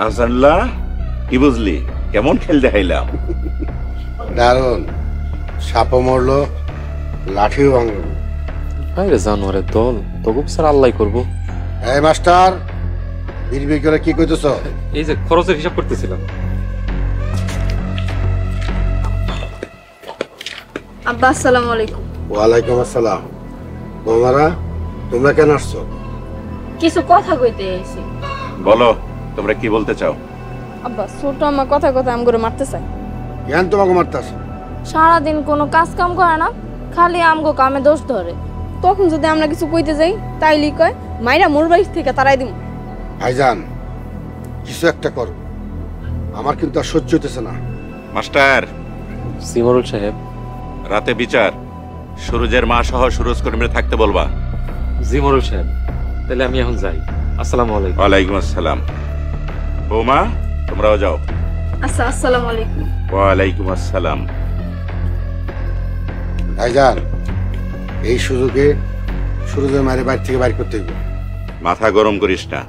আহসানুল্লাহ, কি বুঝলি? কেমন খেল দেখাইলাম? দারুণ। সাপও মরলো, লাঠিও ভাঙলো। আরে জানোয়ারের দল, তবু স্যার আল্লাহ করবো। এই মাস্টার, বিড়বিড় করে কি কইতেছ? এই যে খরচের হিসাব করতেছিলাম। আব্বা আসসালামু আলাইকুম। ওয়ালাইকুম আসসালাম। বৌমারা, তোমরা কেন আসছো? কিছু কথা কইতে এসেছি। বলো, তোমরা কি বলতে চাও? আব্বা ছোট আমার কথা কথা আম করে মারতে চাই। জ্ঞান তোমাকে মারতেছে। সারাদিন কোনো কাজ কাম করে না, খালি আমগো কামে দোষ ধরে। তখন যদি আমরা কিছু কইতে যাই তাইলি কয় মাইরা মোর বাড়ি থেকে তাড়াই দিম। ভাইজান, কিছু একটা করো, আমার কিন্তু আর সহ্য হইতেছে না। মাস্টার, সিমরুল সাহেব, রাতে বিচার সুরজের মা সহ সুরজ কর্মীরা থাকতে বলবা। জিমরুল সাহেব, তাহলে আমি এখন যাই। আসসালামু আলাইকুম। ওয়ালাইকুম আসসালাম। বৌমা, তোমরাও যাও। আচ্ছা, আসসালামু আলাইকুম। ওয়ালাইকুম আসসালাম। ভাইজান, এই সুযোগে সুরজের মায়ের বাড়ি থেকে বাইর করতে হইব। মাথা গরম করিস না,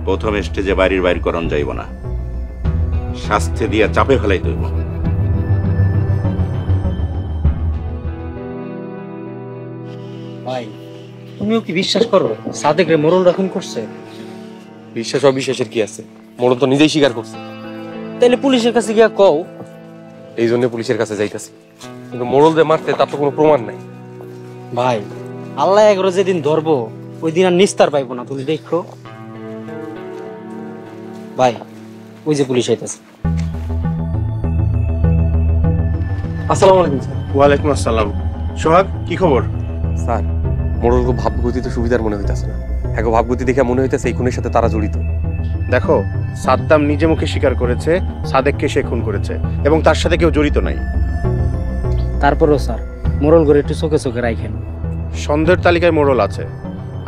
প্রথম স্টেজে বাড়ির বাইর করণ যাইব না, শাস্তি দিয়া চাপে ফেলাই দইব। ভাই, তুমিও কি বিশ্বাস করো সাদেক রে মোরল রাখুন করছে? বিশ্বাস অবিশ্বাসের কি আছে? মোড়ল তো নিজেই স্বীকার করছে। তাইলে পুলিশের কাছে গিয়া কও। এই জন্য পুলিশের কাছে যাইতেছি, কিন্তু মোড়ল যে মারতে তার তো কোনো প্রমাণ নাই। ভাই, আল্লাহ এগারো যেদিন ধরবো ওই দিন আর নিস্তার পাইবো না, তুমি দেখো। ভাই, ওই যে পুলিশ আইতাছে। আসসালামু আলাইকুম স্যার। ওয়ালাইকুম আসসালাম। সোহাগ, কি খবর? স্যার, মোড়লকে ভাবগতিতে সুবিধার মনে হইতাছে না। হ্যাঁ, ভাবগতি দেখে মনে হইতাছে এই খুনের সাথে তারা জড়িত। দেখো, সাদ্দাম নিজে মুখে স্বীকার করেছে সাদেককে সে খুন করেছে এবং তার সাথে কেউ জড়িত নাই। তারপরেও স্যার, মোরল করে একটু চোখে চোখে রাখেন। সন্দেহের তালিকায় মোড়ল আছে।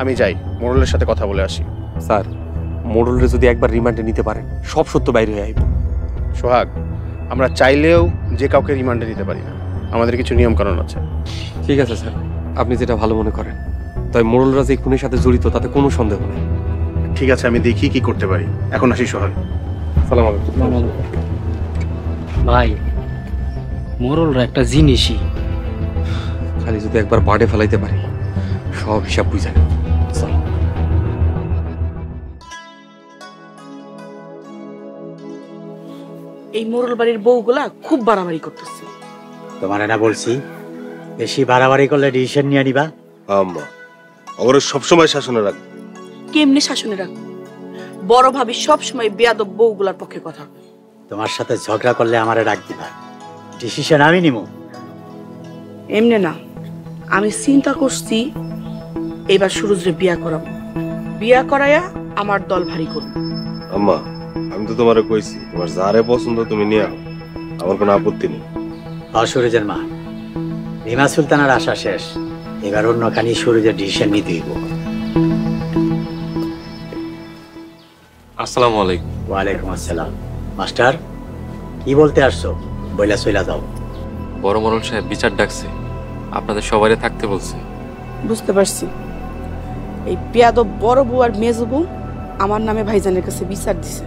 আমি যাই, মোড়লের সাথে কথা বলে আসি। স্যার, মোড়লরে যদি একবার রিমান্ডে নিতে পারেন, সব সত্য বাইরে হয়ে আইব। সোহাগ, আমরা চাইলেও যে কাউকে রিমান্ডে নিতে পারি না, আমাদের কিছু নিয়ম কানুন আছে। ঠিক আছে স্যার, আপনি যেটা ভালো মনে করেন। তাই মোড়লরা যে খুনের সাথে জড়িত তাতে কোনো সন্দেহ নেই। ঠিক আছে, আমি দেখি কি করতে পারি। এখন আসি সোহাগ। সালাম আলাইকুম। ভাই, মোরলরা একটা জিনিসই। খালি যদি একবার বাড়ে ফেলাইতে পারি, সব হিসাব বুঝে নেব। চল। এই মোরল বাড়ির বউগুলা খুব বাড়াবাড়ি করতেছে। তোমার না বলছি, বেশি বাড়াবাড়ি করলে ডিসিশন নিয়ে নিবা। আম্মা, ওরা সবসময় শাসনে রাখবে। কেমনে শাসনে রাখবো? বড় ভাবি সবসময় বেয়াদব বউগুলার পক্ষে কথা। তোমার সাথে ঝগড়া করলে আমারে ডাক দিবা, ডিসিশন আমি নিব। এমনে না, আমি চিন্তা করছি এবার সুরজরে বিয়া করাবো। বিয়া করাইয়া আমার দল ভারী করবো। আম্মা, আমি তো তোমারে কইছি, তোমার যারে পছন্দ তুমি নিয়ে আও, আমার কোনো আপত্তি নেই। সুরজের মা, রিমা সুলতানার আশা শেষ, এবার অন্য খানি সুরজের ডিসিশন নিতে হইব। আসসালামু আলাইকুম। ওয়ালাইকুম আসসালাম। মাস্টার, কি বলতে আসছো? বইলা সইলা দাও। বড় মোড়ল সাহেব বিচার ডাকছে, আপনাদের সবাই থাকতে বলছে। বুঝতে পারছি, এই বেয়াদব বড় বউ আর মেজো বউ আমার নামে ভাইজানের কাছে বিচার দিছে।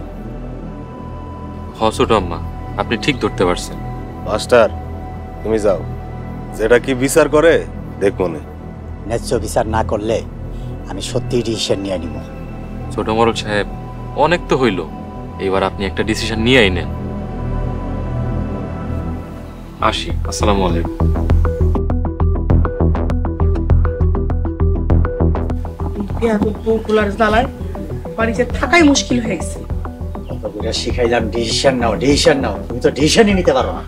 ছোট আম্মা, আপনি ঠিক ধরতে পারছেন। মাস্টার, তুমি যাও, যেটা কি বিচার করে দেখ মনে। ন্যায্য বিচার না করলে আমি সত্যিই ডিসিশন নিয়ে নিব। ছোট মোড়ল সাহেব, অনেক তো হইল, এবার আপনি একটা ডিসিশন নিয়ে আইনেন। আসি, আসসালামু আলাইকুম। বেয়াদব বউগুলার জ্বালায় বাড়িতে থাকাই মুশকিল হয়ে গেছে। শিখাইলাম ডিসিশন নাও, ডিসিশন নাও, তুমি তো ডিসিশনই নিতে পারো না।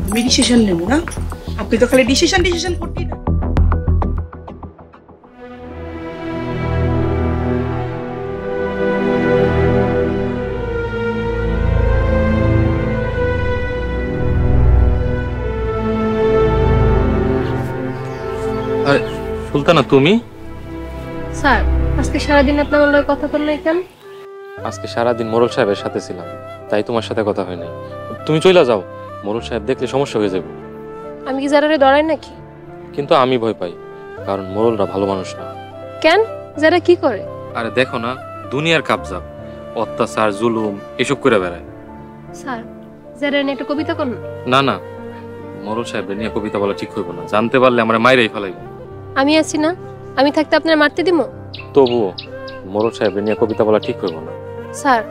আমি ডিসিশন নেব না? আপনি তো খালি ডিসিশন করতেই না। আরে সুলতানা, তুমি? স্যার, আজকে সারাদিন আপনার লগে কথা বল নাই কেন? আজকে সারাদিন মোড়ল সাহেবের সাথে ছিলাম, তাই তোমার সাথে কথা হয় নাই। তুমি চলে যাও, মোড়ল সাহেব দেখলে সমস্যা হয়ে যাবে। আমি কি যারারে ডরাই নাকি? কিন্তু আমি ভয় পাই, কারণ মোড়লরা ভালো মানুষ না। কেন? যারা কি করে? আরে দেখো না, দুনিয়ার কাবজা, অত্যাচার জুলুম এসব করে বেড়ায়। স্যার যারা একটা কবিতা করুন। না না, মোরল সাহেবের নিয়ে কবিতা বলা ঠিক হইব না, জানতে পারলে আমরা মাইরেই ফেলাইব। আমি আছি না, আমি থাকতে আপনার মারতে দিব? তবুও মোরল সাহেবের নিয়ে কবিতা বলা ঠিক হইব না। স্যার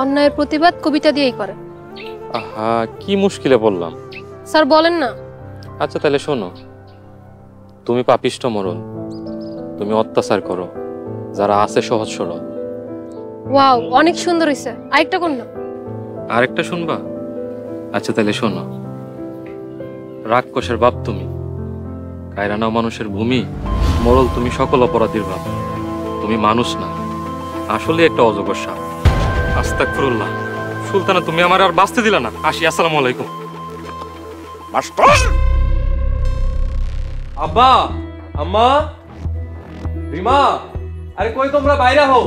অন্যায়ের প্রতিবাদ কবিতা দিয়েই করে। আহা, কি মুশকিলে বললাম। স্যার বলেন না। আচ্ছা তাহলে শোনো, তুমি পাপিষ্ট মোরল, তুমি অত্যাচার করো যারা আছে সহজ সরল। ওয়াও, অনেক সুন্দর হইছে, আরেকটা কোন না? আরেকটা শুনবা? আচ্ছা তাহলে শোনো, রাক্ষসের বাপ তুমি, কায়রানাও মানুষের ভূমি, মোরল তুমি সকল অপরাধীর বাপ। তুমি মানুষ না, আসলে একটা অজগর সাপ। আস্তাগফিরুল্লাহ। সুলতানা, তুমি আমার আর বাঁচতে দিলা না। আসি, আসসালামু আলাইকুম। মাস্টার, আব্বা, আম্মা, রিমা, আরে কই তোমরা বাইরে হও।